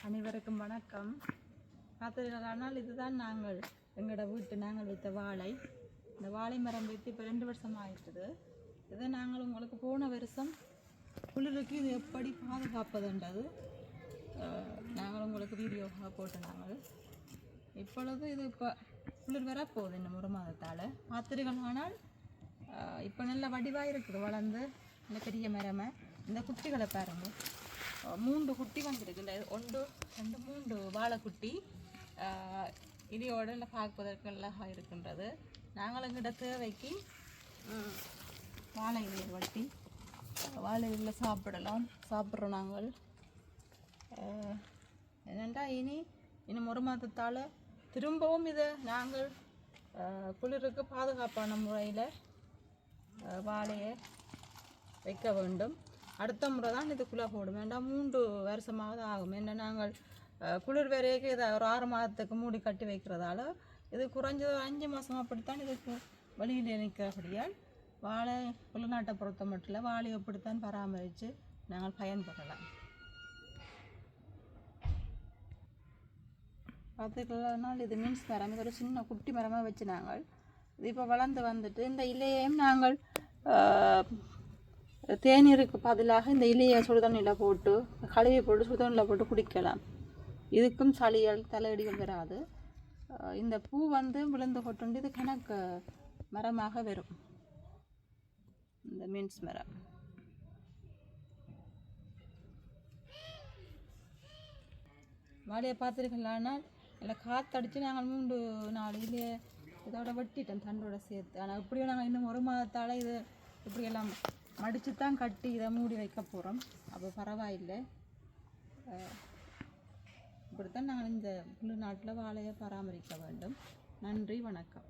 அனைவருக்கும் வணக்கம். பார்த்தீர்களானால் இதுதான் எங்களோட வீட்டு நாங்கள் வைத்த வாழை. இந்த வாழை மரம் வைத்து இப்போ 2 வருஷம் ஆயிட்டுது. இதை நாங்கள் உங்களுக்கு போன வருஷம் குளிருக்கு இது எப்படி பாதுகாப்பதுன்றது நாங்கள் உங்களுக்கு வீடியோவாக போட்டு நாங்கள் இப்பொழுது இது இப்போ குளிர் வரப்போகுது இன்னும் 1 மாதத்தால். பார்த்தீர்களானால் இப்போ நல்ல வடிவாக இருக்குது வளர்ந்து இந்த பெரிய மரமை. இந்த குட்டிகளை பாருங்கள், 3 குட்டி வந்திருக்கு. இந்த 1 2 3 வாழைக்குட்டி இடியோட இல்லை பார்ப்பதற்கு அழகாக இருக்கின்றது. நாங்கள் எங்கிட்ட தேவைக்கு வாழை இலையை வட்டி வாழை இலையில் சாப்பிட்றோம் நாங்கள். என்னென்னா இன்னும் 1 மாதத்தால் திரும்பவும் இதை நாங்கள் குளிருக்கு பாதுகாப்பான முறையில் வாழையை வைக்க வேண்டும். அடுத்த முறை தான் இதுக்குள்ளே போடும் வேண்டாம், 3 வருஷமாவது ஆகும். என்ன நாங்கள் குளிர் வரைக்கும் இதை ஒரு 6 மாதத்துக்கு மூடி கட்டி வைக்கிறதால இது குறைஞ்சது 5 மாதம் அப்படித்தான் இதுக்கு வெளியில் நிற்கிறபடியால் வாழை உள்நாட்டை பொறுத்த மட்டும் இல்லை, வாழை அப்படித்தான் பராமரித்து நாங்கள் பயன்பெறலாம். பார்த்துக்கலானால் இது மீன்ஸ் மரம், இது ஒரு சின்ன குட்டி மரமாக வச்சு நாங்கள் இது இப்போ வளர்ந்து வந்துட்டு இந்த இலையையும் நாங்கள் தேநீருக்கு பதிலாக இந்த இலையை சுடுதண்ணியில் போட்டு கழுவி போட்டு சுடுதண்ணியில் போட்டு குடிக்கலாம். இதுக்கும் சளிகள் தலையடிகள் வராது. இந்த பூ விழுந்து கொட்டுண்டு இது கணக்கு மரமாக வரும். இந்த மீன்ஸ் மரம் வாழையை பார்த்துருக்கலானால் இல்லை காற்றடிச்சு நாங்கள் 3-4 இலையை இதோட வெட்டிட்டோம் தண்டோட சேர்த்து. ஆனால் இப்படியும் நாங்கள் இன்னும் 1 மாதத்தால் இது இப்படியெல்லாம் மடித்து தான் கட்டி இதை மூடி வைக்க போகிறோம். அப்போ பரவாயில்லை. இப்படித்தான் நாங்கள் இந்த உள்நாட்டில் வாழையை பராமரிக்க வேண்டும். நன்றி, வணக்கம்.